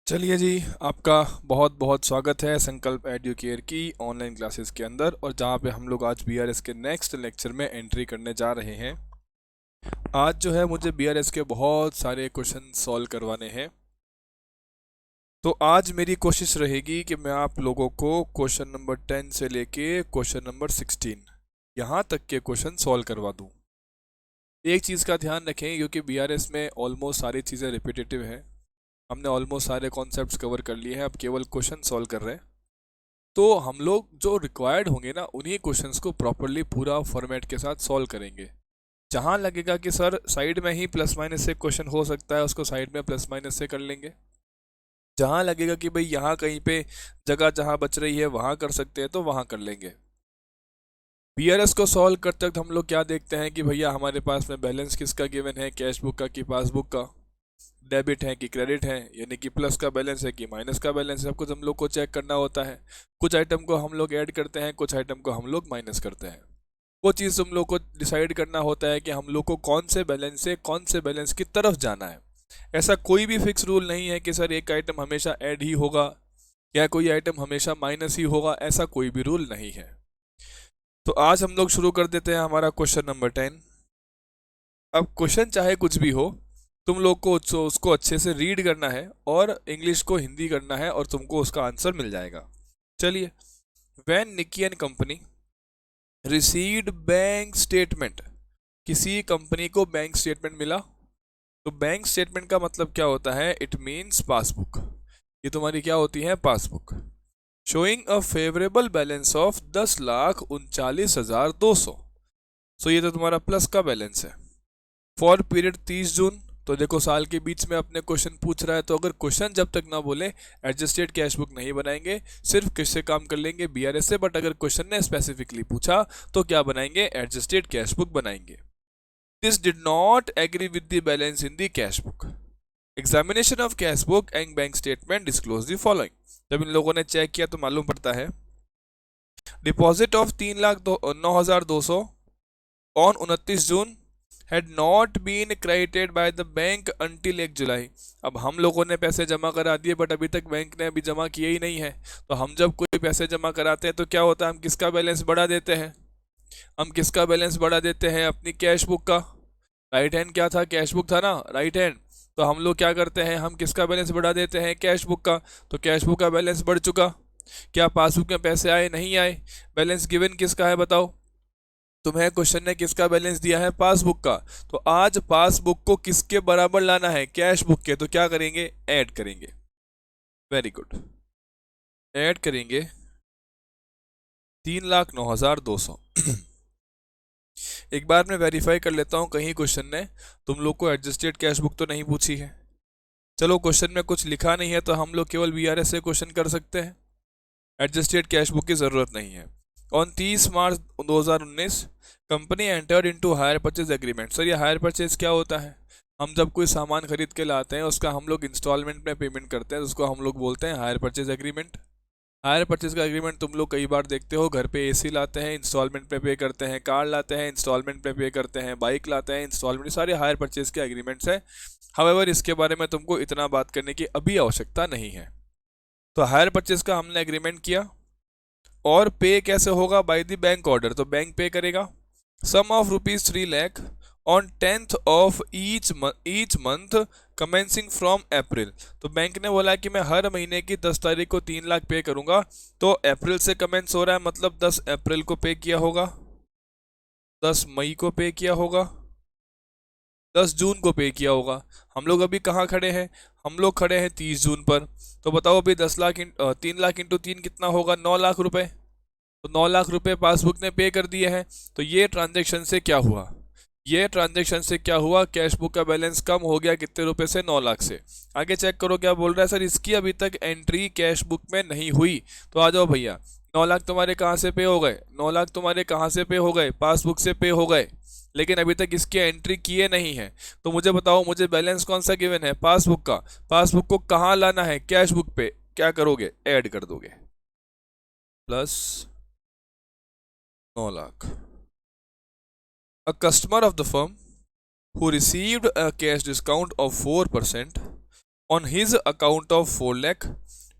चलिए जी, आपका बहुत बहुत स्वागत है संकल्प एडुकेयर की ऑनलाइन क्लासेस के अंदर। और जहाँ पे हम लोग आज बीआरएस के नेक्स्ट लेक्चर में एंट्री करने जा रहे हैं। आज जो है मुझे बीआरएस के बहुत सारे क्वेश्चन सॉल्व करवाने हैं। तो आज मेरी कोशिश रहेगी कि मैं आप लोगों को क्वेश्चन नंबर 10 से लेके क्वेश्चन नंबर 16 यहाँ तक के क्वेश्चन सॉल्व करवा दूँ। एक चीज़ का ध्यान रखें, क्योंकि बीआरएस में ऑलमोस्ट सारी चीज़ें रिपीटेटिव हैं। हमने ऑलमोस्ट सारे कॉन्सेप्ट्स कवर कर लिए हैं, अब केवल क्वेश्चन सॉल्व कर रहे हैं। तो हम लोग जो रिक्वायर्ड होंगे ना, उन्हीं क्वेश्चंस को प्रॉपरली पूरा फॉर्मेट के साथ सॉल्व करेंगे। जहां लगेगा कि सर साइड में ही प्लस माइनस से क्वेश्चन हो सकता है, उसको साइड में प्लस माइनस से कर लेंगे। जहां लगेगा कि भाई यहाँ कहीं पे जगह जहां बच रही है वहां कर सकते हैं, तो वहां कर लेंगे। बीआरएस को सॉल्व करते वक्त हम लोग क्या देखते हैं कि भैया हमारे पास में बैलेंस किसका गिवन है, कैश बुक का कि पासबुक का, डेबिट है कि क्रेडिट है, यानी कि प्लस का बैलेंस है कि माइनस का बैलेंस है, सब कुछ हम लोग को चेक करना होता है। कुछ आइटम को हम लोग ऐड करते हैं, कुछ आइटम को हम लोग माइनस करते हैं। वो चीज़ तुम लोग को डिसाइड करना होता है कि हम लोग को कौन से बैलेंस से कौन से बैलेंस की तरफ जाना है। ऐसा कोई भी फिक्स रूल नहीं है कि सर एक आइटम हमेशा ऐड ही होगा या कोई आइटम हमेशा माइनस ही होगा, ऐसा कोई भी रूल नहीं है। तो आज हम लोग शुरू कर देते हैं हमारा क्वेश्चन नंबर 10। अब क्वेश्चन चाहे कुछ भी हो, तुम लोग को उसको अच्छे से रीड करना है और इंग्लिश को हिंदी करना है और तुमको उसका आंसर मिल जाएगा। चलिए, when Nikki and company received bank statement, किसी कंपनी को बैंक स्टेटमेंट मिला। तो बैंक स्टेटमेंट का मतलब क्या होता है? It means passbook. ये तुम्हारी क्या होती है? Passbook. Showing a favourable balance of 10,39,200। So ये तो तुम्हारा प्लस का बैलेंस है फॉर पीरियड 30 जून। तो देखो, साल के बीच में अपने क्वेश्चन पूछ रहा है, तो अगर क्वेश्चन जब तक ना बोले एडजस्टेड कैश बुक नहीं बनाएंगे, सिर्फ किससे काम कर लेंगे? बीआरएस से। बट अगर क्वेश्चन ने स्पेसिफिकली पूछा तो क्या बनाएंगे? एडजस्टेड कैश बुक बनाएंगे। This did not agree with the balance in the cash book. Examination of cash book and bank statement disclose the following. जब इन लोगों ने चेक किया तो मालूम पड़ता है deposit of 3,09,200 on 29 June had not been credited by the bank until 1 जुलाई। अब हम लोगों ने पैसे जमा करा दिए, बट अभी तक बैंक ने अभी जमा किए ही नहीं है। तो हम जब कोई पैसे जमा कराते हैं तो क्या होता है? हम किसका बैलेंस बढ़ा देते हैं? हम किसका बैलेंस बढ़ा देते हैं? अपनी कैश बुक का। राइट हैंड क्या था? कैश बुक था ना, राइट हैंड। तो हम लोग क्या करते हैं? हम किसका बैलेंस बढ़ा देते हैं? कैश बुक का। तो कैश बुक का बैलेंस बढ़ चुका। क्या पासबुक में पैसे आए? नहीं आए। बैलेंस गिवन किसका है बताओ? तुम्हें क्वेश्चन ने किसका बैलेंस दिया है? पासबुक का। तो आज पासबुक को किसके बराबर लाना है? कैश बुक के। तो क्या करेंगे? ऐड करेंगे। वेरी गुड, ऐड करेंगे 3,09,200। एक बार मैं वेरीफाई कर लेता हूं कहीं क्वेश्चन ने तुम लोग को एडजस्टेड कैश बुक तो नहीं पूछी है। चलो, क्वेश्चन में कुछ लिखा नहीं है तो हम लोग केवल बीआरएस से क्वेश्चन कर सकते हैं। एडजस्टेड कैश बुक की जरूरत नहीं है। On 30 March 2019 company entered into hire purchase agreement. Sir, ये हायर परचेज क्या होता है? हम जब कोई सामान खरीद के लाते हैं, उसका हम लोग इंस्टॉलमेंट में पेमेंट करते हैं, उसको हम लोग बोलते हैं hire purchase agreement. Hire purchase का एग्रीमेंट तुम लोग कई बार देखते हो, घर पे एसी लाते हैं इंस्टॉलमेंट पे पे करते हैं, कार लाते हैं इंस्टॉलमेंट पे पे करते हैं, बाइक लाते हैं इंस्टॉलमेंट, सारे हायर परचेज के एग्रीमेंट्स हैं। हावेवर इसके बारे में तुमको इतना बात करने की अभी आवश्यकता नहीं है। तो हायर परचेज का हमने एग्रीमेंट किया, और पे कैसे होगा? By the bank order. तो बैंक पे करेगा sum of ₹3 lakh on 10th of each month commencing from April. तो बैंक ने बोला कि मैं हर महीने की 10 तारीख को 3 लाख पे करूंगा। तो अप्रैल से कमेंस हो रहा है, मतलब 10 अप्रैल को पे किया होगा, 10 मई को पे किया होगा, 10 जून को पे किया होगा। हम लोग अभी कहाँ खड़े हैं? हम लोग खड़े हैं 30 जून पर। तो बताओ अभी 3 लाख इंटू 3 कितना होगा? 9 लाख रुपए। तो 9 लाख रुपए पासबुक ने पे कर दिए हैं। तो ये ट्रांजैक्शन से क्या हुआ? ये ट्रांजैक्शन से क्या हुआ? कैश बुक का बैलेंस कम हो गया कितने रुपए से? 9 लाख से। आगे चेक करो क्या बोल रहा है? सर, इसकी अभी तक एंट्री कैश बुक में नहीं हुई। तो आ जाओ भैया, 9 लाख तुम्हारे कहाँ से पे हो गए? 9 लाख तुम्हारे कहाँ से पे हो गए? पासबुक से पे हो गए, लेकिन अभी तक इसकी एंट्री किए नहीं है। तो मुझे बताओ, मुझे बैलेंस कौन सा गिवन है? पासबुक का। पासबुक को कहाँ लाना है? कैश बुक पे। क्या करोगे? ऐड कर दोगे, plus 9 lakh. A customer of the firm who received a cash discount of 4% on his account of 4 lakh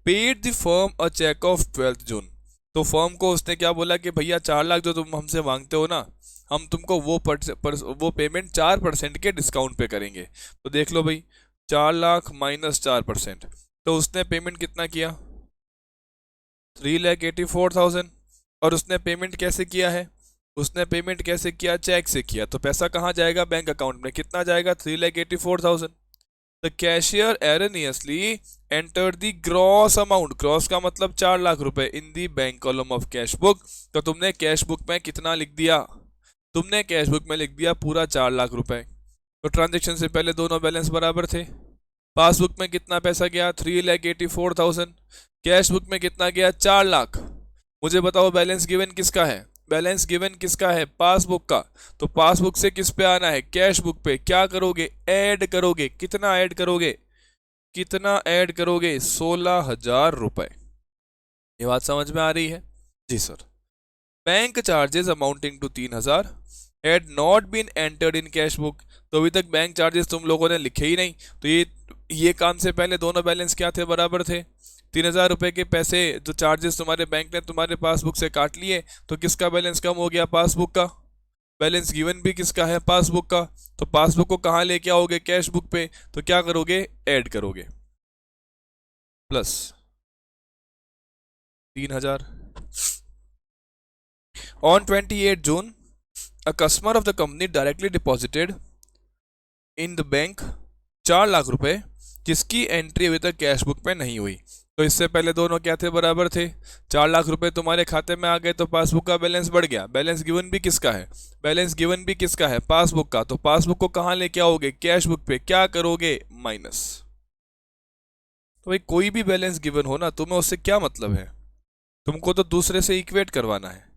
paid the firm a cheque of 12 June. तो फर्म को उसने क्या बोला कि भैया 4 लाख जो तुम हमसे मांगते हो ना, हम तुमको वो पेमेंट 4% के डिस्काउंट पे करेंगे। तो देख लो भाई, 4 लाख माइनस 4%, तो उसने पेमेंट कितना किया? 3,84,000। और उसने पेमेंट कैसे किया है? उसने पेमेंट कैसे किया? चेक से किया। तो पैसा कहाँ जाएगा? बैंक अकाउंट में। कितना जाएगा? 3,84,000। The cashier erroneously enter the gross amount, gross का मतलब 4 लाख रुपए, in the bank column of cash book. तो तुमने कैश बुक में कितना लिख दिया? तुमने कैश बुक में लिख दिया पूरा 4 लाख रुपए। तो ट्रांजेक्शन से पहले दोनों बैलेंस बराबर थे। पासबुक में कितना पैसा गया? 3,84,000। कैश बुक में कितना गया? 4 लाख। मुझे बताओ बैलेंस गिवन किसका है? बैलेंस गिवन किसका है? पासबुक का। तो पासबुक से किस पे आना है? कैश बुक पे। क्या करोगे? ऐड करोगे। कितना ऐड करोगे? कितना ऐड करोगे? 16,000 रुपए। ये बात समझ में आ रही है? जी sir. Bank charges amounting to 3,000 had not been entered in cash book. तो अभी तक बैंक चार्जेस तुम लोगों ने लिखे ही नहीं। तो ये काम से पहले दोनों बैलेंस क्या थे? बराबर थे। 3,000 रुपए के पैसे जो चार्जेस तुम्हारे बैंक ने तुम्हारे पासबुक से काट लिए, तो किसका बैलेंस कम हो गया? पासबुक का। बैलेंस गिवन भी किसका है? पासबुक का। तो पासबुक को कहाँ लेके आओगे? कैश बुक पे। तो क्या करोगे? ऐड करोगे। Plus 3,000। On 28 June a customer of the company directly deposited in the bank 4 lakh रुपए, जिसकी एंट्री अभी तक कैश बुक पे नहीं हुई। तो इससे पहले दोनों क्या थे? बराबर थे। 4 लाख रुपए तुम्हारे खाते में आ गए, तो पासबुक का बैलेंस बढ़ गया। बैलेंस गिवन भी किसका है? बैलेंस गिवन भी किसका है? पासबुक का। तो पासबुक को कहाँ लेके आओगे? कैश बुक पे। क्या करोगे? माइनस। तो भाई कोई भी बैलेंस गिवन हो ना, तुम्हें उससे क्या मतलब है? तुमको तो दूसरे से इक्वेट करवाना है।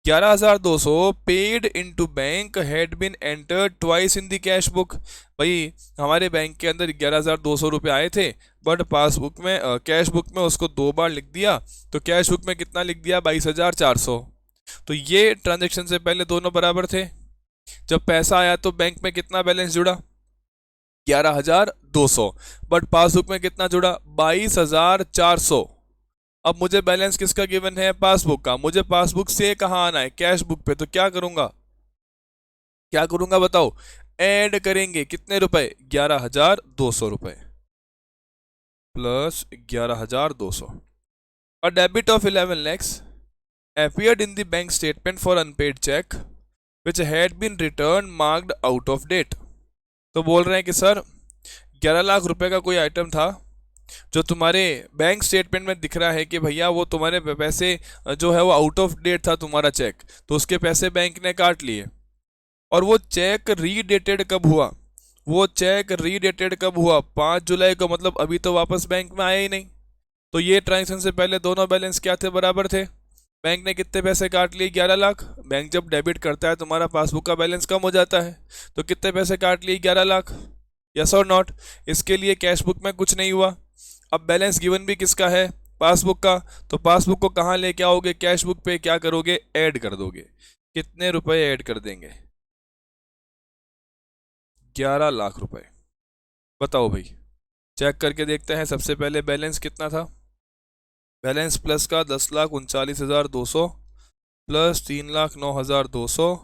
11,200 paid into bank had been entered twice in the cash book. भाई हमारे बैंक के अंदर 11,200 रुपये आए थे, बट पासबुक में कैश बुक में उसको 2 बार लिख दिया। तो कैश बुक में कितना लिख दिया? 22,400। तो ये ट्रांजेक्शन से पहले दोनों बराबर थे। जब पैसा आया तो बैंक में कितना बैलेंस जुड़ा? 11,200। बट पासबुक में कितना जुड़ा? 22,400। अब मुझे बैलेंस किसका गिवन है? पासबुक का। मुझे पासबुक से कहाँ आना है? कैश बुक पे। तो क्या करूंगा? क्या करूंगा बताओ? ऐड करेंगे। कितने रुपए? 11,200 रुपए plus 11,200। A debit of 11 lakhs appeared in the bank statement for unpaid check which had been returned marked out of date। तो बोल रहे हैं कि सर 11 लाख रुपए का कोई आइटम था जो तुम्हारे बैंक स्टेटमेंट में दिख रहा है कि भैया वो तुम्हारे पैसे जो है वो आउट ऑफ डेट था तुम्हारा चेक, तो उसके पैसे बैंक ने काट लिए। और वो चेक रीडेटेड कब हुआ? वो चेक रीडेटेड कब हुआ? 5 जुलाई को। मतलब अभी तो वापस बैंक में आया ही नहीं। तो ये ट्रांजेक्शन से पहले दोनों बैलेंस क्या थे? बराबर थे। बैंक ने कितने पैसे काट लिए? 11 लाख। बैंक जब डेबिट करता है तुम्हारा पासबुक का बैलेंस कम हो जाता है। तो कितने पैसे काट लिए? 11 लाख। यस और नॉट? इसके लिए कैश बुक में कुछ नहीं हुआ। अब बैलेंस गिवन भी किसका है? पासबुक का। तो पासबुक को कहाँ लेके आओगे? कैश बुक पे। क्या करोगे? ऐड कर दोगे। कितने रुपए ऐड कर देंगे? 11 लाख रुपए। बताओ भाई, चेक करके देखते हैं। सबसे पहले बैलेंस कितना था? बैलेंस प्लस का 10,39,200 plus 3,09,200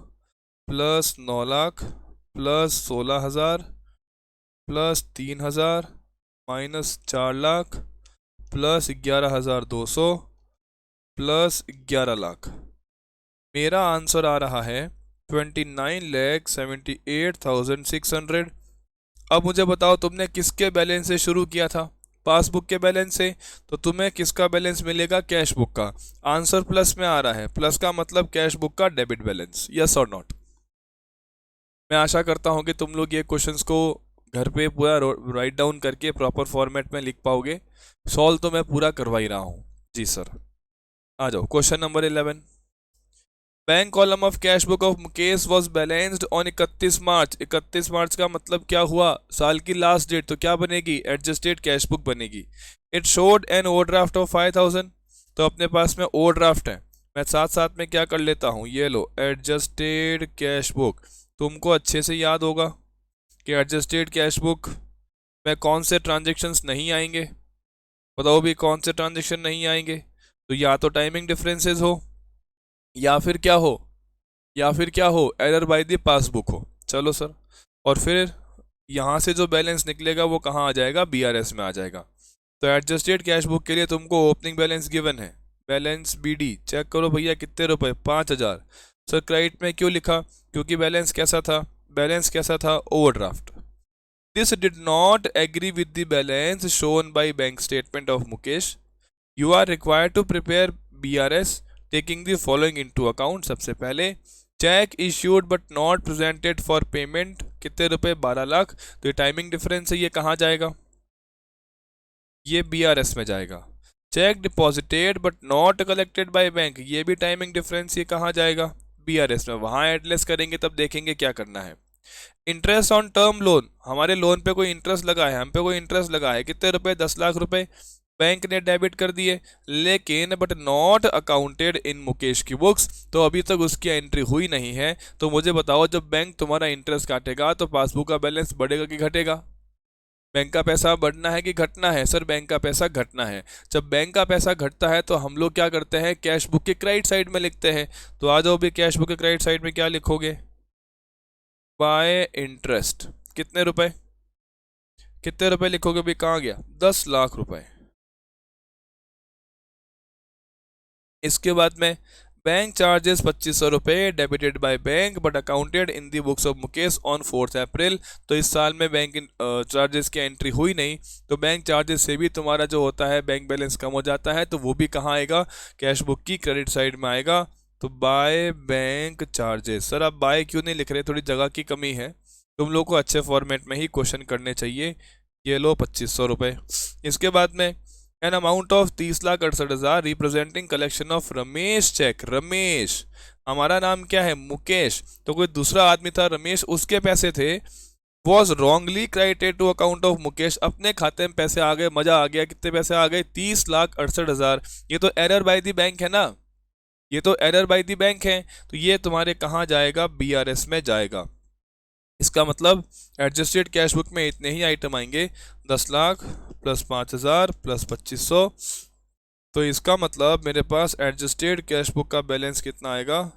plus 9 lakh plus 16,000 plus 3,000 minus 4 lakh plus 11,200 plus 11 lakh. मेरा आंसर आ रहा है 29,78,600। अब मुझे बताओ तुमने किसके बैलेंस से शुरू किया था? पासबुक के बैलेंस से। तो तुम्हें किसका बैलेंस मिलेगा? कैश बुक का। आंसर प्लस में आ रहा है। प्लस का मतलब कैश बुक का डेबिट बैलेंस। यस और नॉट? मैं आशा करता हूँ कि तुम लोग ये क्वेश्चंस को घर पे पूरा राइट डाउन करके प्रॉपर फॉर्मेट में लिख पाओगे। सॉल्व तो मैं पूरा करवा ही रहा हूँ। जी सर। आ जाओ question number 11। Bank column of cash book of Mukesh was balanced on 31 मार्च। 31 मार्च का मतलब क्या हुआ? साल की लास्ट डेट। तो क्या बनेगी? एडजस्टेड कैश बुक बनेगी। It showed an overdraft of 5,000। तो अपने पास में ओवरड्राफ्ट है। मैं साथ साथ में क्या कर लेता हूँ? ये लो, एडजस्टेड कैश बुक। तुमको अच्छे से याद होगा कि एडजस्टेड कैश बुक मैं कौन से ट्रांजेक्शन्स नहीं आएंगे, बताओ भी कौन से ट्रांजेक्शन नहीं आएंगे। तो या तो टाइमिंग डिफरेंसेस हो, या फिर क्या हो, या फिर क्या हो, एरर बाय द पासबुक हो। चलो सर, और फिर यहाँ से जो बैलेंस निकलेगा वो कहाँ आ जाएगा, बीआरएस में आ जाएगा। तो एडजस्टेड कैश बुक के लिए तुमको ओपनिंग बैलेंस गिवन है, बैलेंस बीडी चेक करो भैया कितने रुपए, 5,000। सर क्रेडिट में क्यों लिखा, क्योंकि बैलेंस कैसा था, बैलेंस कैसा था, overdraft. This did not agree with the balance shown by bank statement of Mukesh. You are required to prepare BRS taking the following into account. सबसे पहले cheque issued but not presented for payment, कितने रुपए, 12 लाख। तो ये timing difference है, ये कहाँ जाएगा, ये बीआरएस में जाएगा। Check deposited but not collected by bank, ये भी टाइमिंग डिफरेंस, ये कहाँ जाएगा, बीआरएस में। वहां एडलेस करेंगे तब देखेंगे क्या करना है। इंटरेस्ट ऑन टर्म लोन, हमारे लोन पे कोई इंटरेस्ट लगा है, हम पे कोई इंटरेस्ट लगा है, कितने रुपए, 10 लाख रुपए बैंक ने डेबिट कर दिए, लेकिन बट नॉट अकाउंटेड इन मुकेश की बुक्स, तो अभी तक उसकी एंट्री हुई नहीं है। तो मुझे बताओ जब बैंक तुम्हारा इंटरेस्ट काटेगा तो पासबुक का बैलेंस बढ़ेगा कि घटेगा, बैंक का पैसा बढ़ना है कि घटना है, सर बैंक का पैसा घटना है। जब बैंक का पैसा घटता है तो हम लोग क्या करते हैं, कैश बुक के क्रेडिट साइड में लिखते हैं। तो आ जाओ भी, कैश बुक के क्रेडिट साइड में क्या लिखोगे, बाय इंटरेस्ट, कितने रुपए, कितने रुपए लिखोगे भी, कहाँ गया, 10 लाख रुपए। इसके बाद में बैंक चार्जेस 2500 रुपये debited bye bank but accounted in the books of Mukesh on 4 अप्रैल। तो इस साल में बैंक चार्जेस की एंट्री हुई नहीं, तो बैंक चार्जेस से भी तुम्हारा जो होता है बैंक बैलेंस कम हो जाता है, तो वो भी कहाँ आएगा, कैश बुक की क्रेडिट साइड में आएगा। तो बाय बैंक चार्जेस। सर आप बाय क्यों नहीं लिख रहे, थोड़ी जगह की कमी है, तुम लोग को अच्छे फॉर्मेट में ही क्वेश्चन करने चाहिए। ये लो 2500 रुपये। इसके बाद में an amount of 30,68,000 representing collection of Ramesh cheque. Ramesh, हमारा नाम क्या है, मुकेश, तो कोई दूसरा आदमी था रमेश, उसके पैसे थे, was wrongly credited to account of Mukesh, अपने खाते में पैसे आ गए, मजा आ गया, कितने पैसे आ गए, 30,68,000। ये तो एरर बाय द बैंक है ना, ये तो एरर बाय द बैंक है, तो ये तुम्हारे कहाँ जाएगा, बीआरएस में जाएगा। इसका मतलब एडजस्टेड कैश बुक में इतने ही आइटम आएंगे, 10 लाख प्लस 5,000 प्लस 2500। तो इसका मतलब मेरे पास एडजस्टेड कैश बुक का बैलेंस कितना आएगा,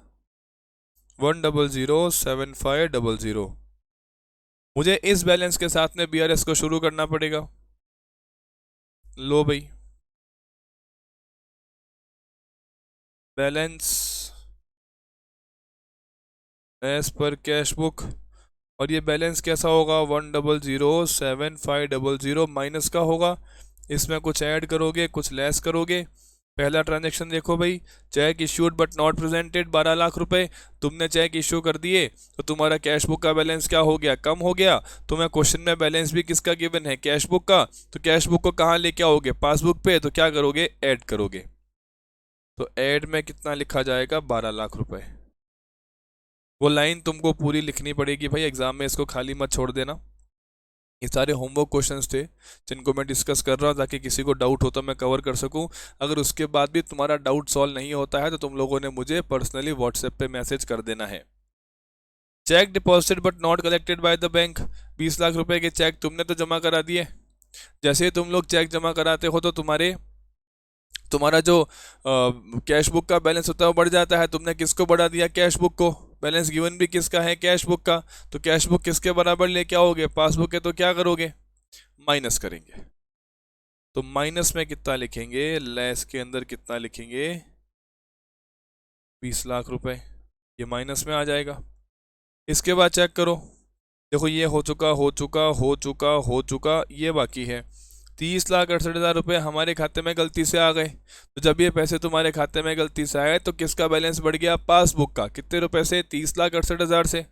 100,7500। मुझे इस बैलेंस के साथ में बीआरएस को शुरू करना पड़ेगा। लो भाई, balance as per cash book, और ये बैलेंस कैसा होगा, 100,7500 माइनस का होगा। इसमें कुछ ऐड करोगे, कुछ लेस करोगे। पहला ट्रांजैक्शन देखो भाई, check issued but not presented, 12 lakh रुपए तुमने चेक इश्यू कर दिए, तो तुम्हारा कैश बुक का बैलेंस क्या हो गया, कम हो गया। तुम्हें क्वेश्चन में बैलेंस भी किसका गिवन है, कैश बुक का, तो कैश बुक को कहाँ लेके आओगे, पासबुक पे, तो क्या करोगे, ऐड करोगे। तो ऐड में कितना लिखा जाएगा, 12 लाख रुपए। वो लाइन तुमको पूरी लिखनी पड़ेगी भाई, एग्जाम में इसको खाली मत छोड़ देना। ये सारे होमवर्क क्वेश्चंस थे जिनको मैं डिस्कस कर रहा हूँ, ताकि किसी को डाउट हो तो मैं कवर कर सकूँ। अगर उसके बाद भी तुम्हारा डाउट सॉल्व नहीं होता है तो तुम लोगों ने मुझे पर्सनली व्हाट्सएप पे मैसेज कर देना है। Check deposited but not collected by the bank, 20 lakh रुपए के चेक तुमने तो जमा करा दिए। जैसे ही तुम लोग चेक जमा कराते हो तो तुम्हारा जो कैश बुक का बैलेंस होता है वो बढ़ जाता है। तुमने किसको बढ़ा दिया, कैश बुक को, बैलेंस गिवन भी किसका है, कैश बुक का। तो कैश बुक किसके बराबर लेके आओगे, पासबुक के, तो क्या करोगे, माइनस करेंगे। तो माइनस में कितना लिखेंगे, लेस के अंदर कितना लिखेंगे, 20 लाख रुपए, ये माइनस में आ जाएगा। इसके बाद चेक करो, देखो ये हो चुका, हो चुका, हो चुका, हो चुका, ये बाकी है। 30,68,000 रुपये हमारे खाते में गलती से आ गए। तो जब ये पैसे तुम्हारे खाते में गलती से आए तो किसका बैलेंस बढ़ गया, पासबुक का, कितने रुपए से, 30,68,000 से।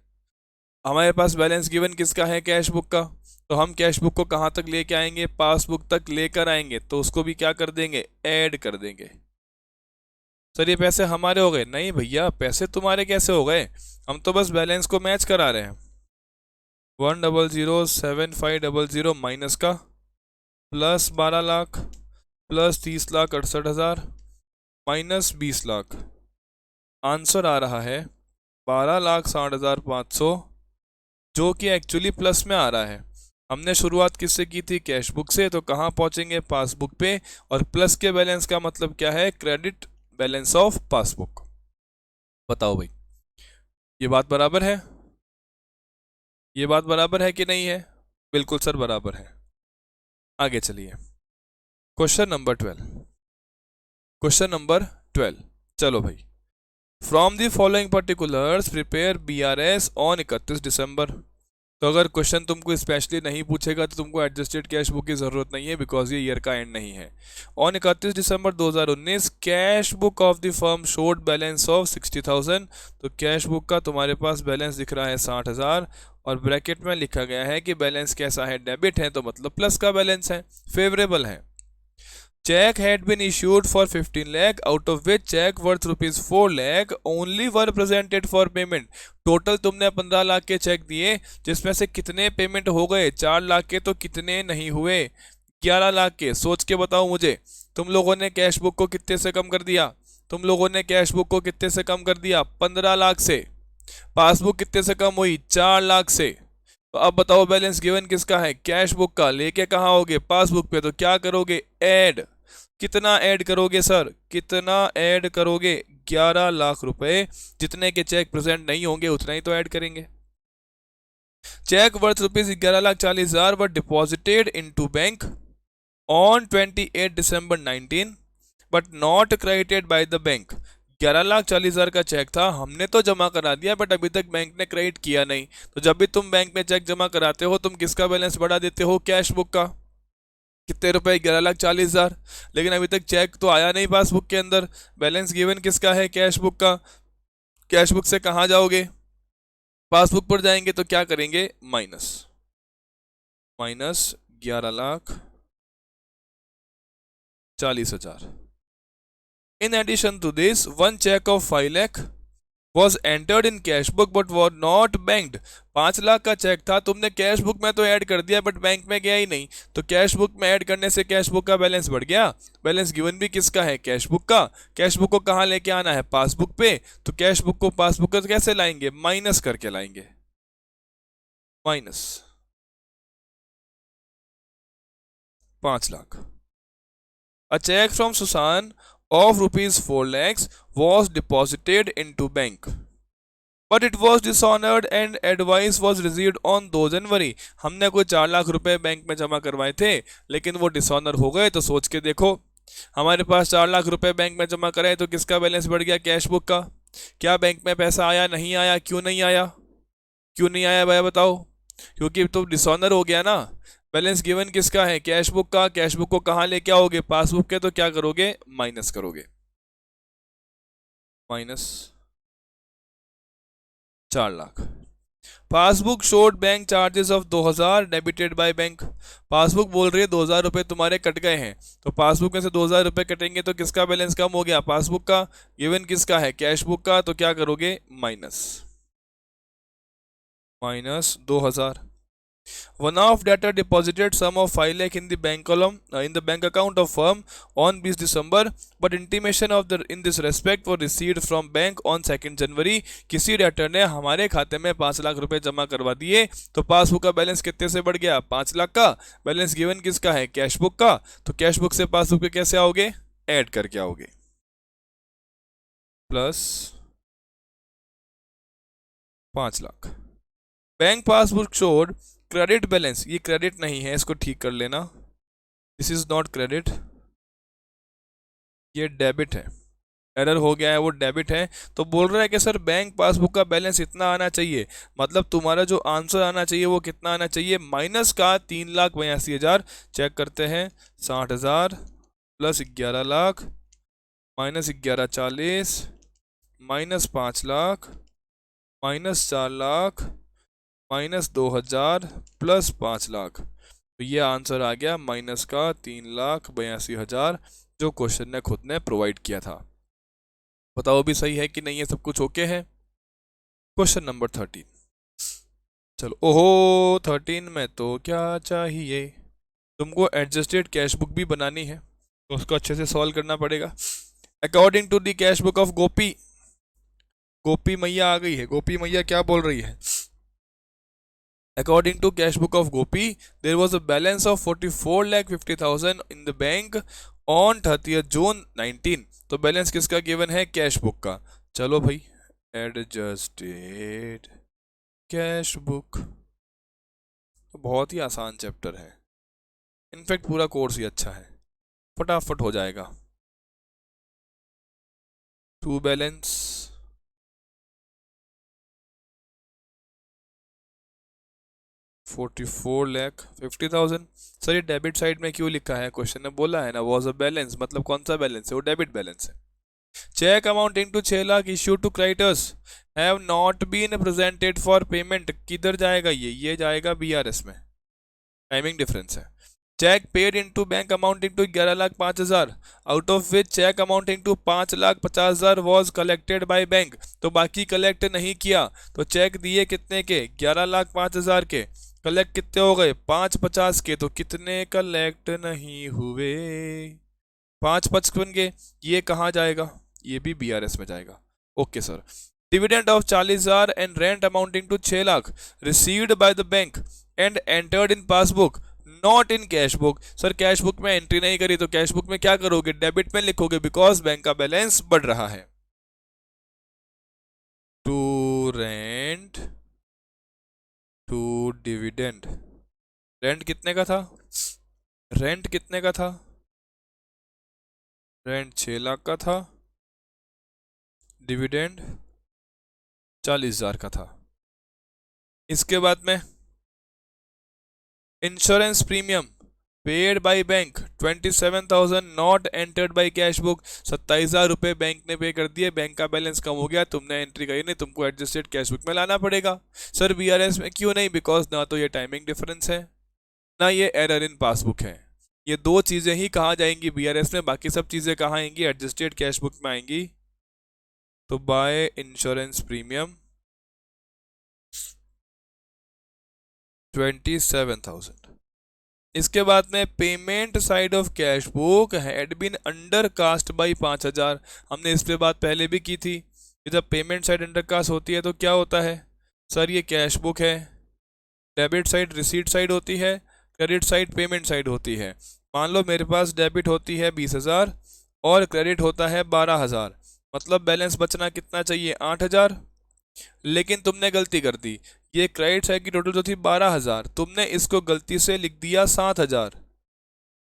हमारे पास बैलेंस गिवन किसका है, कैश बुक का, तो हम कैश बुक को कहाँ तक लेके आएंगे, पासबुक तक लेकर आएंगे, तो उसको भी क्या कर देंगे, ऐड कर देंगे। सर ये पैसे हमारे हो गए, नहीं भैया पैसे तुम्हारे कैसे हो गए, हम तो बस बैलेंस को मैच करा रहे हैं। 100,7500 माइनस का plus 12 lakh plus 30,68,000 minus 20 lakh, answer आ रहा है 12,60,500, जो कि एक्चुअली प्लस में आ रहा है। हमने शुरुआत किससे की थी? कैश बुक से। तो कहाँ पहुंचेंगे? पासबुक पे। और प्लस के बैलेंस का मतलब क्या है? Credit balance of passbook. बताओ भाई, ये बात बराबर है? ये बात बराबर है कि नहीं है? बिल्कुल सर, बराबर है। आगे चलिए, क्वेश्चन नंबर 12। क्वेश्चन नंबर 12, चलो भाई। From the following particulars prepare BRS on 31 दिसंबर। तो अगर क्वेश्चन तुमको स्पेशली नहीं पूछेगा तो तुमको एडजस्टेड कैश बुक की जरूरत नहीं है, बिकॉज ये ईयर का एंड नहीं है। On 31 December 2019 cash book of the firm showed balance of 60,000। तो कैश बुक का तुम्हारे पास बैलेंस दिख रहा है 60,000, और ब्रैकेट में लिखा गया है कि बैलेंस कैसा है? डेबिट है, तो मतलब प्लस का बैलेंस है, फेवरेबल है। Check had been issued for 15 lakh, out of which check worth rupees 4 lakh only were presented for payment. Total तुमने 15 लाख के चेक दिए, जिसमें से कितने पेमेंट हो गए? 4 लाख के। तो कितने नहीं हुए? 11 लाख के। सोच के बताओ मुझे, तुम लोगों ने कैश बुक को कितने से कम कर दिया? तुम लोगों ने कैश बुक को कितने से कम कर दिया? 15 लाख से। पासबुक कितने से कम हुई? 4 लाख से। तो अब बताओ बैलेंस गिवन किसका है? कैश बुक का। लेके कहाँ होगे? पासबुक पे। तो क्या करोगे? ऐड। कितना ऐड करोगे सर? कितना ऐड करोगे? 11 लाख रुपए। जितने के चेक प्रेजेंट नहीं होंगे उतना ही तो ऐड करेंगे। Cheque worth rupees 11,40,000 were deposited into bank on 28 December 2019 but not credited by the bank. 11,40,000 का चेक था, हमने तो जमा करा दिया, बट अभी तक बैंक ने क्रेडिट किया नहीं। तो जब भी तुम बैंक में चेक जमा कराते हो, तुम किसका बैलेंस बढ़ा देते हो? कैश बुक का। कितने रुपए? 11,40,000। लेकिन अभी तक चेक तो आया नहीं पासबुक के अंदर। बैलेंस गिवन किसका है? कैश बुक का। कैश बुक से कहाँ जाओगे? पासबुक पर जाएंगे, तो क्या करेंगे? Minus. Minus 11,40,000। In addition to this, one check of 5 lakh was entered in cash book but was not banked। 5 lakh का चेक था, तुमने कैश बुक में तो ऐड कर दिया, बट बैंक में गया ही नहीं। तो कैश बुक में ऐड करने से कैश बुक का बैलेंस बढ़ गया। बैलेंस गिवन भी किसका है? कैश बुक का। कैश बुक को कहाँ लेके आना है? पासबुक पे। तो कैश बुक को पासबुक को कैसे लाएंगे? माइनस करके लाएंगे। Minus 5 lakh. A check from Susan of rupees 4 lakhs was deposited into bank, but it was dishonoured and advice was received on 2 जनवरी। हमने कोई 4 लाख रुपए बैंक में जमा करवाए थे, लेकिन वो डिसऑनर हो गए। तो सोच के देखो, हमारे पास 4 लाख रुपए बैंक में जमा कराए, तो किसका बैलेंस बढ़ गया? कैश बुक का। क्या बैंक में पैसा आया? नहीं आया। क्यों नहीं आया? क्यों नहीं आया भाई बताओ? क्योंकि तो डिसऑनर हो गया ना। बैलेंस गिवन किसका है? कैश बुक का। कैश बुक को कहाँ लेके आओगे? पासबुक के। तो क्या करोगे? माइनस करोगे। Minus 4 lakh. Passbook showed bank charges of 2,000 debited by bank. Passbook बोल रही है 2,000 रुपए तुम्हारे कट गए हैं, तो पासबुक में से 2,000 रुपए कटेंगे, तो किसका बैलेंस कम हो गया? पासबुक का। गिवन किसका है? कैश बुक का। तो क्या करोगे? Minus. Minus 2,000। One of debtor deposited sum of 5 lakh in the bank column in the bank account of firm on 20 December, but intimation of the in this respect was received from bank on 2 January। किसी debtor ने हमारे खाते में 5 लाख रुपए जमा करवा दिए, तो पासबुक का बैलेंस कितने से बढ़ गया? 5 लाख का। बैलेंस गिवन किसका है? कैश बुक का। तो कैश बुक से पासबुक पे कैसे आओगे? ऐड करके आओगे। Plus 5 lakh. Bank passbook showed credit balance. ये क्रेडिट नहीं है, इसको ठीक कर लेना। दिस इज नॉट क्रेडिट, ये डेबिट है। एरर हो गया है, वो डेबिट है। तो बोल रहा है कि सर बैंक पासबुक का बैलेंस इतना आना चाहिए, मतलब तुम्हारा जो आंसर आना चाहिए वो कितना आना चाहिए? माइनस का 3,82,000। चेक करते हैं। 60,000 plus 11 lakh minus 11,40 minus 5 lakh minus 4 lakh minus 2,000 plus 5 lakh. तो ये आंसर आ गया माइनस का 3,82,000, जो क्वेश्चन ने खुद ने प्रोवाइड किया था। बताओ भी सही है कि नहीं है? सब कुछ ओके है? Question number 13। चलो, ओहो 13 में तो क्या चाहिए? तुमको एडजस्टेड कैश बुक भी बनानी है, तो उसको अच्छे से सॉल्व करना पड़ेगा। According to the cash book of Gopi. Gopi मैया आ गई है। गोपी मैया क्या बोल रही है? According to cash book of Gopi, there was a balance of 44,50,000 in the bank on 30th June 19. तो बैलेंस किसका गिवन है? कैश बुक का। चलो भाई, एडजस्टेड कैश बुक। बहुत ही आसान चैप्टर है, इनफैक्ट पूरा कोर्स ही अच्छा है, फटाफट हो जाएगा। To balance 44,50,000। सर ये डेबिट साइड में क्यों लिखा है? क्वेश्चन ने बोला है ना वॉज अ बैलेंस, मतलब कौन सा बैलेंस है? वो डेबिट बैलेंस है। Cheque amounting to 6 lakh issue to creditors have not been presented for payment. किधर जाएगा ये जाएगा बीआरएस में, टाइमिंग डिफरेंस है। Cheque paid into bank amounting to 11,05,000 out of which cheque amounting to 5,50,000 was collected by bank. तो बाकी collect नहीं किया, तो चेक दिए कितने के? 11,05,000 के। कलेक्ट कितने हो गए? 550 के। तो कितने कलेक्ट नहीं हुए? 555 के। ये कहाँ जाएगा? ये भी बीआरएस में जाएगा। Okay sir. Dividend of 40,000 and rent amounting to 6 lakh received by the bank and entered in passbook not in cash book. Sir cash book में एंट्री नहीं करी, तो कैश बुक में क्या करोगे? डेबिट में लिखोगे, बिकॉज बैंक का बैलेंस बढ़ रहा है। To rent to dividend. Rent कितने का था? रेंट कितने का था? रेंट 6 लाख का था, डिविडेंड 40,000 का था। इसके बाद में insurance premium paid by bank 27,000 not entered by cash book. 27,000 रुपये बैंक ने पे कर दिए, बैंक का बैलेंस कम हो गया, तुमने एंट्री करी नहीं, तुमको एडजस्टेड कैश बुक में लाना पड़ेगा। सर बीआरएस में क्यों नहीं? बिकॉज ना तो ये टाइमिंग डिफरेंस है, ना ये एरर इन पासबुक है। ये दो चीज़ें ही कहाँ जाएंगी बीआरएस में, बाकी सब चीज़ें कहाँ आएंगी? एडजस्टेड कैश बुक में आएंगी। तो बाय इंश्योरेंस प्रीमियम 27,000। इसके बाद में payment side of cash book had been undercast by 5,000। हमने इस पे बात पहले भी की थी कि जब पेमेंट साइड अंडर कास्ट होती है तो क्या होता है? सर ये कैश बुक है, डेबिट साइड रिसीट साइड होती है, क्रेडिट साइड पेमेंट साइड होती है। मान लो मेरे पास डेबिट होती है 20,000 और क्रेडिट होता है 12,000, मतलब बैलेंस बचना कितना चाहिए? 8,000। लेकिन तुमने गलती कर दी, ये क्रेडिट साइड की टोटल जो थी 12,000, तुमने इसको गलती से लिख दिया 7,000,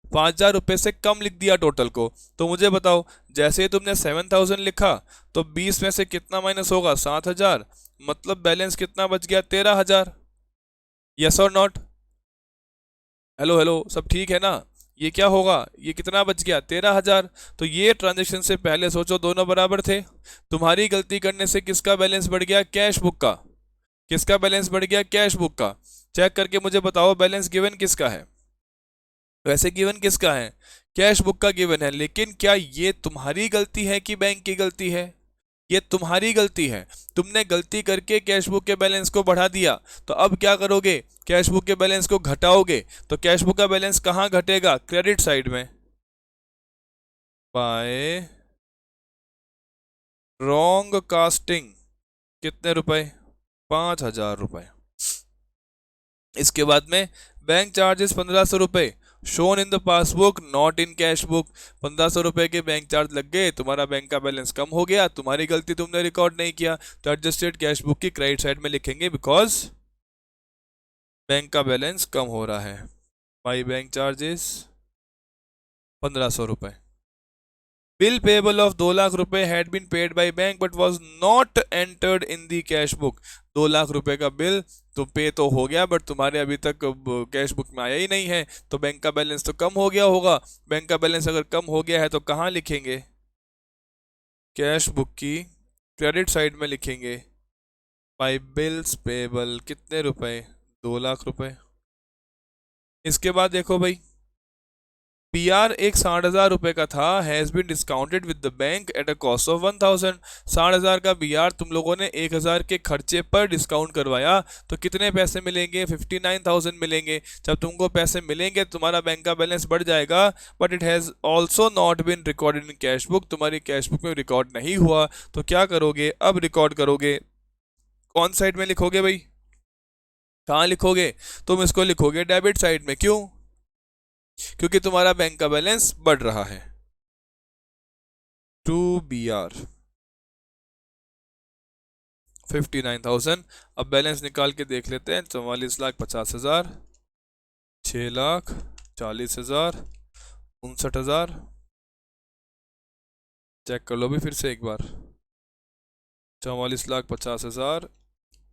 5,000 रुपये से कम लिख दिया टोटल को। तो मुझे बताओ, जैसे ही तुमने 7,000 लिखा तो 20 में से कितना माइनस होगा? 7,000, मतलब बैलेंस कितना बच गया? 13,000। यस और नॉट? हेलो हेलो, सब ठीक है ना? ये क्या होगा? ये कितना बच गया? 13,000। तो ये ट्रांजेक्शन से पहले सोचो दोनों बराबर थे। तुम्हारी गलती करने से किसका बैलेंस बढ़ गया? कैश बुक का। किसका बैलेंस बढ़ गया? कैश बुक का। चेक करके मुझे बताओ बैलेंस गिवन किसका है? वैसे गिवन किसका है? कैश बुक का गिवन है। लेकिन क्या ये तुम्हारी गलती है कि बैंक की गलती है? ये तुम्हारी गलती है। तुमने गलती करके कैश बुक के बैलेंस को बढ़ा दिया, तो अब क्या करोगे? कैश बुक के बैलेंस को घटाओगे। तो कैश बुक का बैलेंस कहाँ घटेगा? क्रेडिट साइड में, बाय रॉन्ग कास्टिंग। कितने रुपए? 5,000 रुपए। इसके बाद में बैंक चार्जेस 1,500 रुपए shown in the passbook not in cash book. 1,500 रुपए के बैंक चार्ज लग गए, तुम्हारा बैंक का बैलेंस कम हो गया, तुम्हारी गलती, तुमने रिकॉर्ड नहीं किया। तो एडजस्टेड कैश बुक की क्रेडिट साइड में लिखेंगे, बिकॉज बैंक का बैलेंस कम हो रहा है। बाई बैंक चार्जेस 1,500 रुपए। बिल पेबल ऑफ 2 लाख रुपए had been paid by bank but was not entered in the cash book. 2 lakh रुपए का बिल तो पे तो हो गया, बट तुम्हारे अभी तक कैश बुक में आया ही नहीं है, तो बैंक का बैलेंस तो कम हो गया होगा। बैंक का बैलेंस अगर कम हो गया है तो कहाँ लिखेंगे? कैश बुक की क्रेडिट साइड में लिखेंगे, बाय बिल्स पेबल कितने रुपए? 2 लाख रुपए। इसके बाद देखो भाई, पीआर एक 60,000 रुपये का था, has been discounted with the bank at a cost of 1,000। 60,000 का बीआर तुम लोगों ने 1,000 के खर्चे पर डिस्काउंट करवाया, तो कितने पैसे मिलेंगे? 59,000 मिलेंगे। जब तुमको पैसे मिलेंगे तुम्हारा बैंक का बैलेंस बढ़ जाएगा, but it has also not been recorded in cash book. तुम्हारी कैश बुक में रिकॉर्ड नहीं हुआ, तो क्या करोगे? अब रिकॉर्ड करोगे, कौन साइड में लिखोगे भाई? कहाँ लिखोगे? तुम इसको लिखोगे डेबिट साइड में। क्यों? क्योंकि तुम्हारा बैंक का बैलेंस बढ़ रहा है। To B R 59,000। अब बैलेंस निकाल के देख लेते हैं। 44,50,000, 6,40,000, 59,000। चेक कर लो भी फिर से एक बार। 44,50,000,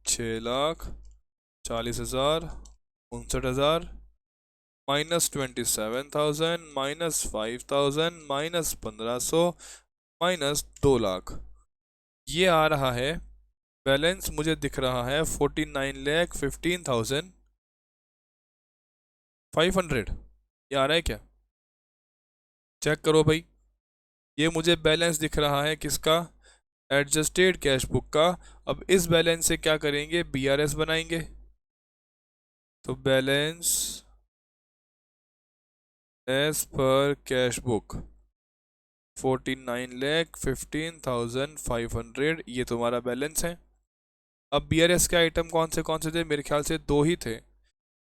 6,40,000, 59,000, -27,000, -5,000, -1,500, -2 लाख। ये आ रहा है बैलेंस, मुझे दिख रहा है 49,15,500। ये आ रहा है क्या? चेक करो भाई। ये मुझे बैलेंस दिख रहा है किसका? एडजस्टेड कैश बुक का। अब इस बैलेंस से क्या करेंगे? बीआरएस बनाएंगे। तो balance as per cash book 49,15,500, ये तुम्हारा बैलेंस है। अब बीआरएस के आइटम कौन से थे? मेरे ख्याल से दो ही थे।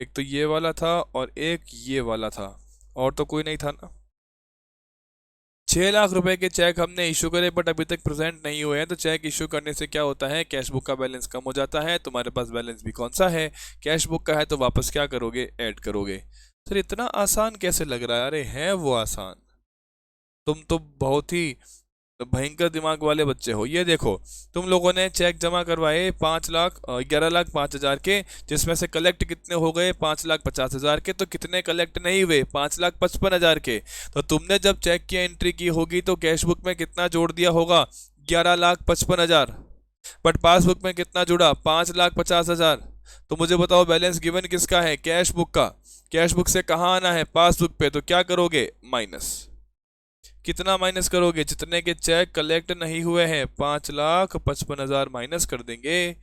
एक तो ये वाला था और एक ये वाला था, और तो कोई नहीं था ना। 6 लाख रुपए के चेक हमने इशू करे बट अभी तक प्रेजेंट नहीं हुए हैं। तो चेक इशू करने से क्या होता है? कैश बुक का बैलेंस कम हो जाता है। तुम्हारे पास बैलेंस भी कौन सा है? कैश बुक का है। तो वापस क्या करोगे? ऐड करोगे। सर इतना आसान कैसे लग रहा है? अरे है वो आसान। तुम तो बहुत ही भयंकर दिमाग वाले बच्चे हो। ये देखो, तुम लोगों ने चेक जमा करवाए 11,05,000 के, जिसमें से कलेक्ट कितने हो गए? 5,50,000 के। तो कितने कलेक्ट नहीं हुए? 5,55,000 के। तो तुमने जब चेक की एंट्री की होगी तो कैश बुक में कितना जोड़ दिया होगा? 11,55,000। बट पासबुक में कितना जुड़ा? 5,50,000। तो मुझे बताओ बैलेंस गिवन किसका है? कैश बुक का। कैश बुक से कहाँ आना है? पासबुक पे। तो क्या करोगे? माइनस। कितना माइनस करोगे? जितने के चेक कलेक्ट नहीं हुए हैं। 5,55,000 माइनस कर देंगे,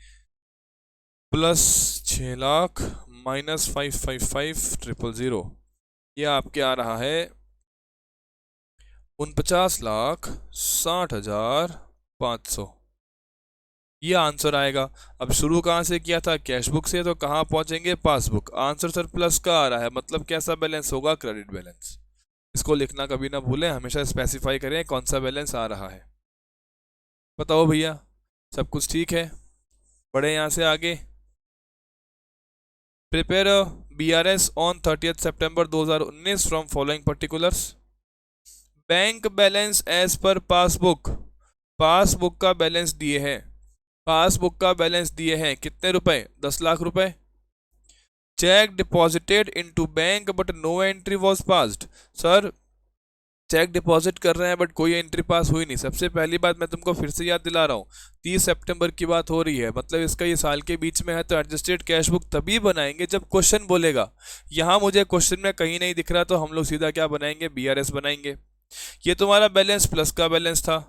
प्लस 6 लाख, -555,000। ये आपके आ रहा है 49,60,500। ये आंसर आएगा। अब शुरू कहाँ से किया था? कैश बुक से। तो कहाँ पहुंचेंगे? पासबुक। आंसर सर प्लस का आ रहा है, मतलब कैसा बैलेंस होगा? Credit balance. इसको लिखना कभी ना भूलें, हमेशा स्पेसिफाई करें कौन सा बैलेंस आ रहा है। बताओ भैया, सब कुछ ठीक है? बढ़े यहाँ से आगे। Prepare BRS on 30th September 2019 from following particulars. Bank balance as per passbook. Passbook का बैलेंस दिए हैं। पासबुक का बैलेंस दिए हैं कितने रुपए? 10 लाख रुपए। Cheque deposited into bank but no entry was passed. Sir cheque deposit कर रहे हैं बट कोई एंट्री पास हुई नहीं। सबसे पहली बात मैं तुमको फिर से याद दिला रहा हूँ, 30 सितंबर की बात हो रही है, मतलब इसका ये साल के बीच में है। तो एडजस्टेड कैश बुक तभी बनाएंगे जब क्वेश्चन बोलेगा। यहाँ मुझे क्वेश्चन में कहीं नहीं दिख रहा, तो हम लोग सीधा क्या बनाएंगे? बीआरएस बनाएंगे। ये तुम्हारा बैलेंस प्लस का बैलेंस था।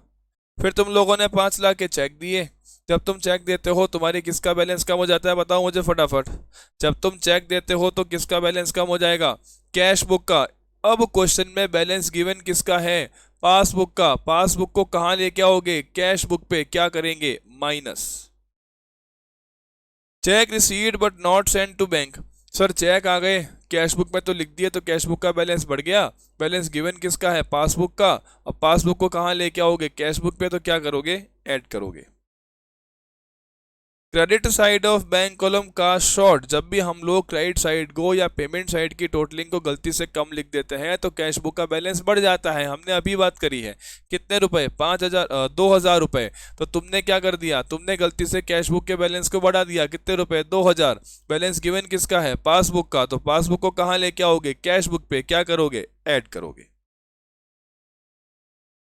फिर तुम लोगों ने 5 लाख के चेक दिए। जब तुम चेक देते हो तुम्हारी किसका बैलेंस कम हो जाता है? बताओ मुझे फटाफट। जब तुम चेक देते हो तो किसका बैलेंस कम हो जाएगा? कैश बुक का। अब क्वेश्चन में बैलेंस गिवन किसका है? पासबुक का। पासबुक को कहां लेके आओगे? कैश बुक पे। क्या करेंगे? Minus. Cheque received but not send to bank. Sir cheque आ गए, कैश बुक में तो लिख दिए, तो कैश बुक का बैलेंस बढ़ गया। बैलेंस गिवन किसका है? पासबुक का। अब पासबुक को कहां लेके आओगे? कैश बुक पे। तो क्या करोगे? ऐड करोगे। Credit side of bank column का शॉर्ट। जब भी हम लोग क्रेडिट साइड को या पेमेंट साइड की टोटलिंग को गलती से कम लिख देते हैं तो कैश बुक का बैलेंस बढ़ जाता है। हमने अभी बात करी है। कितने रुपए? 5,000, 2,000 रुपए। तो तुमने क्या कर दिया? तुमने गलती से कैश बुक के बैलेंस को बढ़ा दिया। कितने रुपए? 2,000। बैलेंस गिवन किसका है? पासबुक का। तो पासबुक को कहाँ लेके आओगे? कैश बुक पे। क्या करोगे? ऐड करोगे।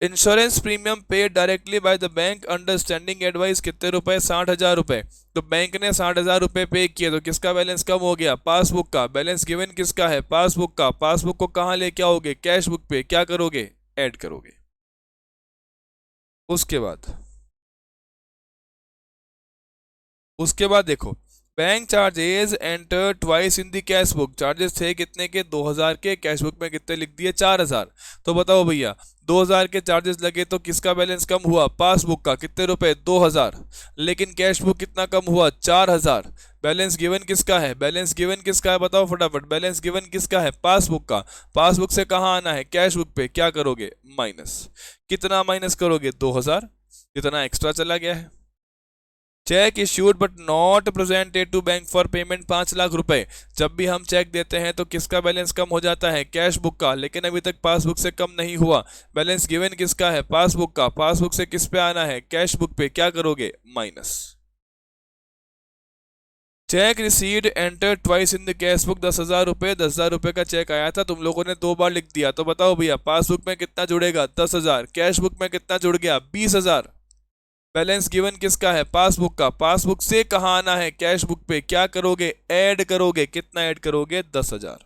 Insurance premium paid directly by the bank under standing advice. कितने रुपए? 60,000 रुपए। तो बैंक ने 60,000 रुपए पे किए, तो किसका बैलेंस कम हो गया? पासबुक का। बैलेंस गिवन किसका है? पासबुक का। पासबुक को कहां लेके आओगे? कैश बुक पे। क्या करोगे? ऐड करोगे। उसके बाद देखो, bank charges enter twice in the cash book, charges थे कितने के, 2000 के, कैश बुक में कितने लिख दिए, 4000। तो बताओ भैया 2000 के चार्जेस लगे तो किसका बैलेंस कम हुआ, पासबुक का, कितने रुपए, 2000। लेकिन कैश बुक कितना कम हुआ, 4000। बैलेंस गिवन किसका है, बैलेंस गिवन किसका है, बताओ फटाफट, बैलेंस गिवन किसका है, पासबुक का। पासबुक से कहाँ आना है, कैश बुक पे, क्या करोगे, माइनस। कितना माइनस करोगे, 2000, जितना एक्स्ट्रा चला गया है। Cheque issued but not presented to bank for payment, 5 lakh रुपए। जब भी हम चेक देते हैं तो किसका बैलेंस कम हो जाता है, कैश बुक का, लेकिन अभी तक पासबुक से कम नहीं हुआ। बैलेंस गिवन किसका है, पासबुक का, पासबुक से किस पे आना है, कैश बुक पे, क्या करोगे, minus. Cheque received enter twice in the cash book, 10,000 रुपए, 10,000 रुपए का चेक आया था, तुम लोगों ने 2 बार लिख दिया। तो बताओ भैया पासबुक में कितना जुड़ेगा, 10,000, कैश बुक में कितना जुड़ गया, 20,000। बैलेंस गिवन किसका है, पासबुक का, पासबुक से कहाँ आना है, कैश बुक पे, क्या करोगे, ऐड करोगे, कितना ऐड करोगे, 10,000।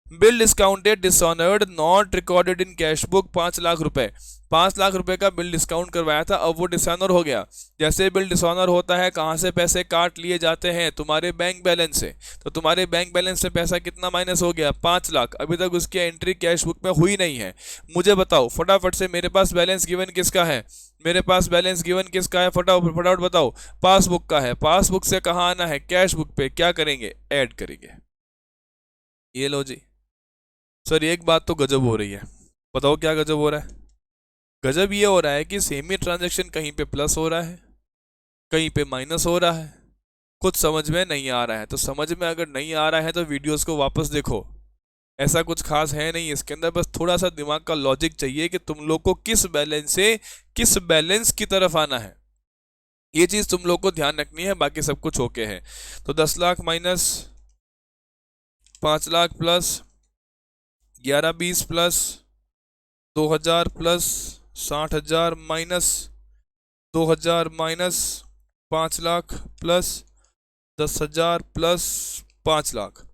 Bill discounted dishonoured not recorded in cash book, 5 lakh रुपए, 5 लाख रुपए का बिल डिस्काउंट करवाया था, अब वो डिसऑनर हो गया। जैसे बिल डिसऑनर होता है कहाँ से पैसे काट लिए जाते हैं, तुम्हारे बैंक बैलेंस से। तो तुम्हारे बैंक बैलेंस से पैसा कितना माइनस हो गया, 5 लाख। अभी तक उसकी एंट्री कैश बुक में हुई नहीं है। मुझे बताओ फटाफट से, मेरे पास बैलेंस गिवन किसका है, मेरे पास बैलेंस गिवन किसका है, फटाफट फटाफट बताओ, पासबुक का है। पासबुक से कहाँ आना है, कैश बुक पे, क्या करेंगे, ऐड करेंगे। ये लो जी। सर एक बात तो गजब हो रही है, बताओ क्या गजब हो रहा है। गजब ये हो रहा है कि सेमी ट्रांजैक्शन कहीं पे प्लस हो रहा है, कहीं पे माइनस हो रहा है, कुछ समझ में नहीं आ रहा है। तो समझ में अगर नहीं आ रहा है तो वीडियोस को वापस देखो, ऐसा कुछ खास है नहीं इसके अंदर, बस थोड़ा सा दिमाग का लॉजिक चाहिए कि तुम लोग को किस बैलेंस से किस बैलेंस की तरफ आना है। ये चीज तुम लोग को ध्यान रखनी है, बाकी सब कुछ ओके है। तो 10 lakh minus 5 lakh plus 11-20 plus 2,000 plus 60,000 minus 2,000 minus 5 lakh plus 10,000 plus 5 lakh,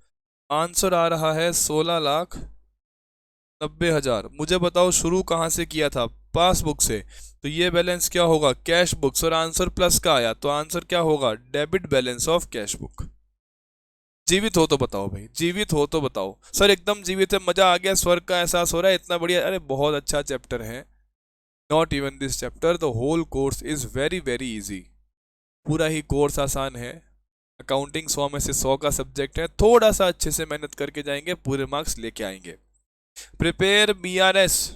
answer आ रहा है 16,90,000। मुझे बताओ शुरू कहाँ से किया था, पासबुक से। तो ये बैलेंस क्या होगा, कैश बुक्स, और आंसर प्लस का आया तो आंसर क्या होगा, debit balance of cash book. जीवित हो तो बताओ भाई, जीवित हो तो बताओ। सर एकदम जीवित है, मजा आ गया, स्वर्ग का एहसास हो रहा है, इतना बढ़िया, अरे बहुत अच्छा चैप्टर है। Not even this chapter, the whole course is very very easy. पूरा ही कोर्स आसान है। अकाउंटिंग 100 में से 100 का सब्जेक्ट है, थोड़ा सा अच्छे से मेहनत करके जाएंगे पूरे मार्क्स लेके आएंगे। प्रिपेयर BRS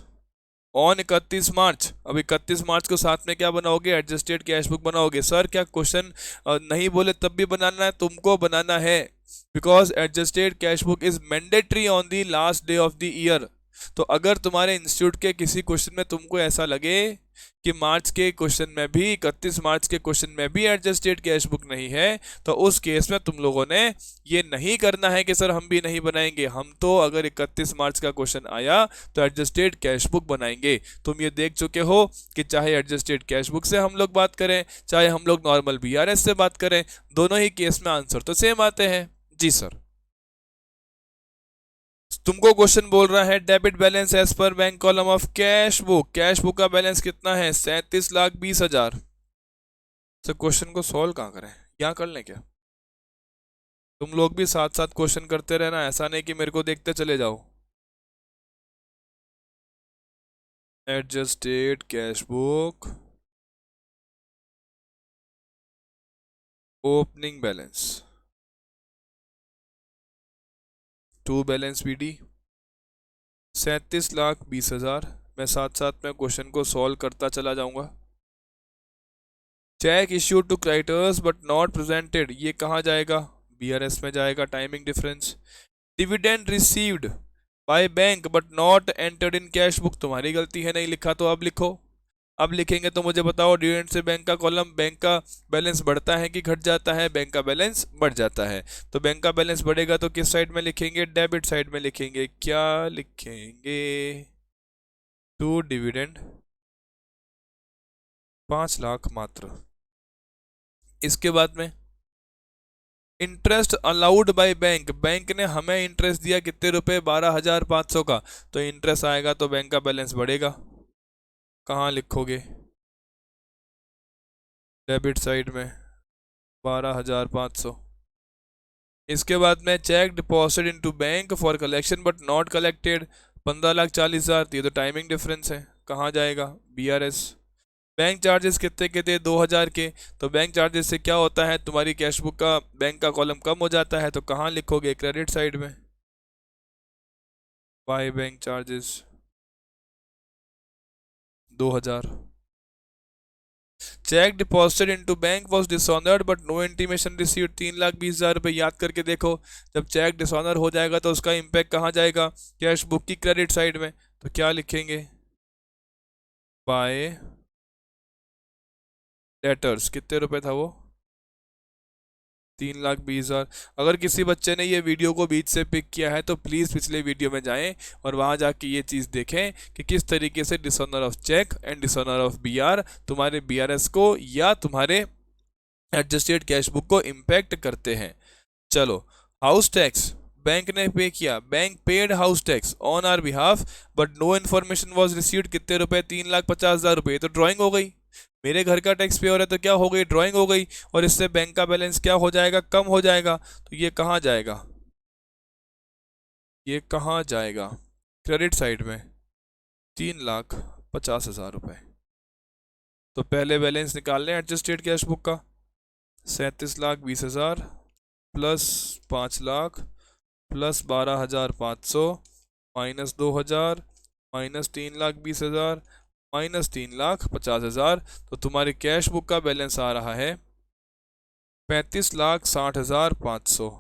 ऑन 31 मार्च। अब 31 मार्च को साथ में क्या बनाओगे, एडजस्टेड कैश बुक बनाओगे। सर क्या क्वेश्चन नहीं बोले तब भी बनाना है, तुमको बनाना है, because adjusted cash book is mandatory on the last day of the year. तो अगर तुम्हारे इंस्टीट्यूट के किसी क्वेश्चन में तुमको ऐसा लगे कि मार्च के क्वेश्चन में भी, 31 मार्च के क्वेश्चन में भी एडजस्टेड कैश बुक नहीं है, तो उस केस में तुम लोगों ने ये नहीं करना है कि सर हम भी नहीं बनाएंगे, हम तो अगर 31 मार्च का क्वेश्चन आया तो एडजस्टेड कैश बुक बनाएंगे। तुम ये देख चुके हो कि चाहे एडजस्टेड कैश बुक से हम लोग बात करें, चाहे हम लोग नॉर्मल BRS से बात करें, दोनों ही केस में आंसर तो सेम आते हैं। जी सर। तुमको क्वेश्चन बोल रहा है debit balance as per bank column of cash book, cash book का बैलेंस कितना है, 37,20,000। तो क्वेश्चन को सॉल्व कहाँ करें, यहाँ कर लें क्या, तुम लोग भी साथ साथ क्वेश्चन करते रहना, ऐसा नहीं कि मेरे को देखते चले जाओ। Adjusted cash book opening balance to balance BD 37,20,000। मैं साथ साथ में क्वेश्चन को सॉल्व करता चला जाऊंगा। Cheque issued to creditors but not presented, ये कहाँ जाएगा, BRS में जाएगा, timing difference. Dividend received by bank but not entered in cash book, तुम्हारी गलती है, नहीं लिखा तो अब लिखो। अब लिखेंगे तो मुझे बताओ, डिविडेंड से बैंक का कॉलम, बैंक का बैलेंस बढ़ता है कि घट जाता है, बैंक का बैलेंस बढ़ जाता है। तो बैंक का बैलेंस बढ़ेगा तो किस साइड में लिखेंगे, डेबिट साइड में लिखेंगे। क्या लिखेंगे, टू डिविडेंड 5 लाख मात्र। इसके बाद में interest allowed by bank, bank ने हमें इंटरेस्ट दिया कितने रुपए, 12,500 का, तो इंटरेस्ट आएगा तो बैंक का बैलेंस बढ़ेगा। कहाँ लिखोगे, डेबिट साइड में। 12,500। इसके बाद में cheque deposit into bank for collection but not collected 15,40,000। ये तो टाइमिंग डिफरेंस है, कहाँ जाएगा? BRS। बैंक चार्जेस कितने के थे? 2,000 के। तो बैंक चार्जेस से क्या होता है, तुम्हारी कैश बुक का बैंक का कॉलम कम हो जाता है, तो कहाँ लिखोगे? क्रेडिट साइड में। By bank charges 2,000। Cheque deposited into bank was dishonoured but no intimation received 3,20,000 रुपए। याद करके देखो, जब चेक डिसऑनर हो जाएगा तो उसका इम्पैक्ट कहाँ जाएगा? कैश बुक की क्रेडिट साइड में। तो क्या लिखेंगे? Bye debtors. कितने रुपए था वो? 3,20,000। अगर किसी बच्चे ने ये वीडियो को बीच से पिक किया है तो प्लीज़ पिछले वीडियो में जाएं और वहां जाके ये चीज़ देखें कि किस तरीके से dishonour of cheque and dishonour of BR तुम्हारे BRS को या तुम्हारे एडजस्टेड कैश बुक को इम्पैक्ट करते हैं। चलो, हाउस टैक्स बैंक ने पे किया। Bank paid house tax on our behalf but no information was received. कितने रुपए? 3,50,000 रुपए। तो ड्राइंग हो गई। मेरे घर का टैक्स पे हो रहा है तो क्या हो गई? ड्राइंग हो गई। और इससे बैंक का बैलेंस क्या हो जाएगा? कम हो जाएगा। तो ये कहाँ जाएगा? ये कहाँ जाएगा? क्रेडिट साइड में। 3,50,000 रुपए। तो पहले बैलेंस निकाल लें एडजस्टेड कैश बुक का। 37,20,000 plus 5,00,000 plus 12,500 minus 2,000 minus 3,20,000 minus 3,50,000। तो तुम्हारी कैश बुक का बैलेंस आ रहा है 35,60,500।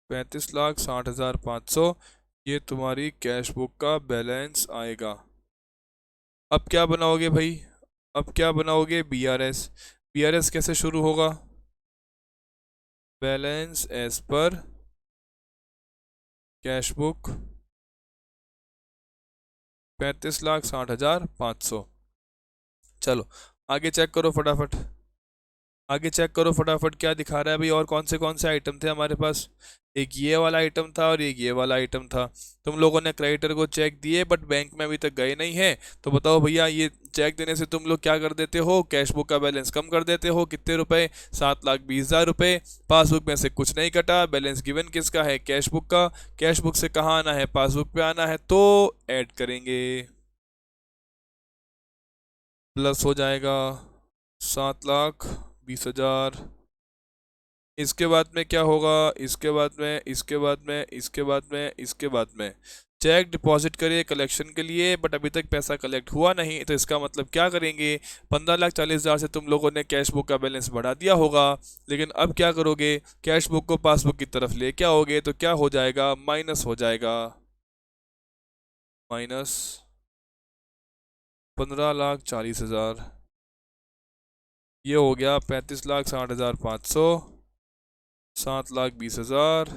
35,60,500 ये तुम्हारी कैश बुक का बैलेंस आएगा। अब क्या बनाओगे भाई? अब क्या बनाओगे? BRS। BRS कैसे शुरू होगा? Balance as per cash book 35,60,500। चलो आगे चेक करो फटाफट। आगे चेक करो फटाफट क्या दिखा रहा है भाई। और कौन से आइटम थे हमारे पास? एक ये वाला आइटम था और एक ये वाला आइटम था। तुम लोगों ने क्रेडिटर को चेक दिए बट बैंक में अभी तक गए नहीं है। तो बताओ भैया, ये चेक देने से तुम लोग क्या कर देते हो? कैश बुक का बैलेंस कम कर देते हो। कितने रुपए? 7,20,000 रुपए। पासबुक में से कुछ नहीं कटा। बैलेंस गिवन किसका है? कैश बुक का। कैश बुक से कहाँ आना है? पासबुक पे आना है। तो ऐड करेंगे, प्लस हो जाएगा 7,20,000। इसके बाद में क्या होगा? इसके बाद में, इसके बाद में, इसके बाद में, इसके बाद में चेक डिपॉजिट करिए कलेक्शन के लिए बट अभी तक पैसा कलेक्ट हुआ नहीं। तो इसका मतलब क्या करेंगे? 15,40,000 से तुम लोगों ने कैश बुक का बैलेंस बढ़ा दिया होगा। लेकिन अब क्या करोगे? कैश बुक को पासबुक की तरफ लेके आओगे तो क्या हो जाएगा? माइनस हो जाएगा। माइनस 15,40,000। ये हो गया 35,60,500, 7,20,000,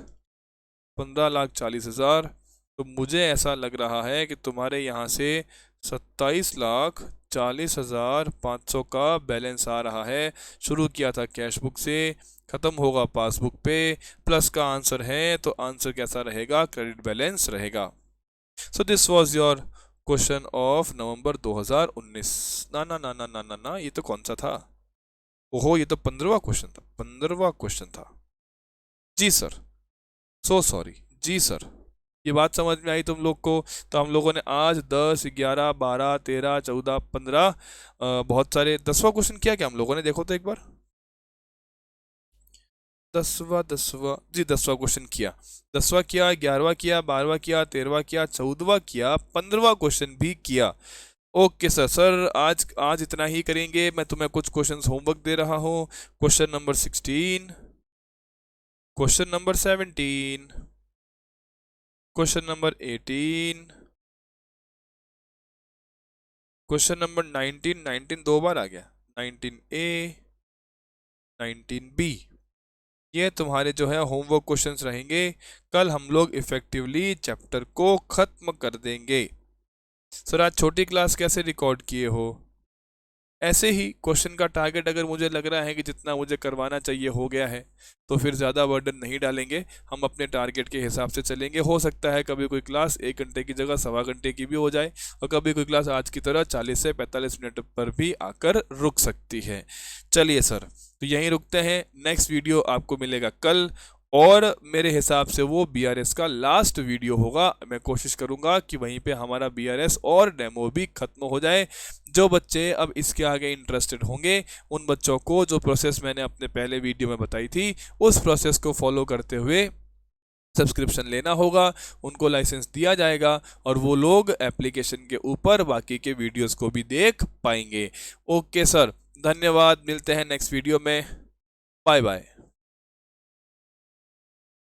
15,40,000। तो मुझे ऐसा लग रहा है कि तुम्हारे यहाँ से 27,40,500 का बैलेंस आ रहा है। शुरू किया था कैश बुक से, ख़त्म होगा पासबुक पे। प्लस का आंसर है तो आंसर कैसा रहेगा? क्रेडिट बैलेंस रहेगा। So this was your question of November 2019। ना ना ना ना ना ना ना, ये तो कौन सा था? ओहो, ये तो 15वां क्वेश्चन था। 15वां क्वेश्चन था जी सर। सो सॉरी जी सर। ये बात समझ में आई तुम लोग को? तो हम लोगों ने आज 10, 11, 12, 13, 14, 15 बहुत सारे 10वां क्वेश्चन किया क्या हम लोगों ने? देखो तो एक बार। 10वां जी, 10वां क्वेश्चन किया। 10वां किया, 11वां किया, 12वां किया, 13वां किया, 14वां किया, 15वां क्वेश्चन भी किया। Okay sir. सर आज आज इतना ही करेंगे। मैं तुम्हें कुछ क्वेश्चंस होमवर्क दे रहा हूँ। Question number 16, question number 17, question number 18, question number 19। 19 दो बार आ गया। 19A, 19B। ये तुम्हारे जो है होमवर्क क्वेश्चंस रहेंगे। कल हम लोग इफेक्टिवली चैप्टर को खत्म कर देंगे। सर आज छोटी क्लास कैसे रिकॉर्ड किए हो? ऐसे ही क्वेश्चन का टारगेट अगर मुझे लग रहा है कि जितना मुझे करवाना चाहिए हो गया है, तो फिर ज़्यादा बर्डन नहीं डालेंगे, हम अपने टारगेट के हिसाब से चलेंगे। हो सकता है कभी कोई क्लास 1 घंटे की जगह 1.25 घंटे की भी हो जाए, और कभी कोई क्लास आज की तरह 40 से 45 मिनट पर भी आकर रुक सकती है। चलिए सर, तो यहीं रुकते हैं। नेक्स्ट वीडियो आपको मिलेगा कल, और मेरे हिसाब से वो बीआरएस का लास्ट वीडियो होगा। मैं कोशिश करूंगा कि वहीं पे हमारा बीआरएस और डेमो भी खत्म हो जाए। जो बच्चे अब इसके आगे इंटरेस्टेड होंगे, उन बच्चों को जो प्रोसेस मैंने अपने पहले वीडियो में बताई थी, उस प्रोसेस को फॉलो करते हुए सब्सक्रिप्शन लेना होगा, उनको लाइसेंस दिया जाएगा, और वो लोग एप्लीकेशन के ऊपर बाकी के वीडियोस को भी देख पाएंगे। ओके सर, धन्यवाद, मिलते हैं नेक्स्ट वीडियो में। Bye bye.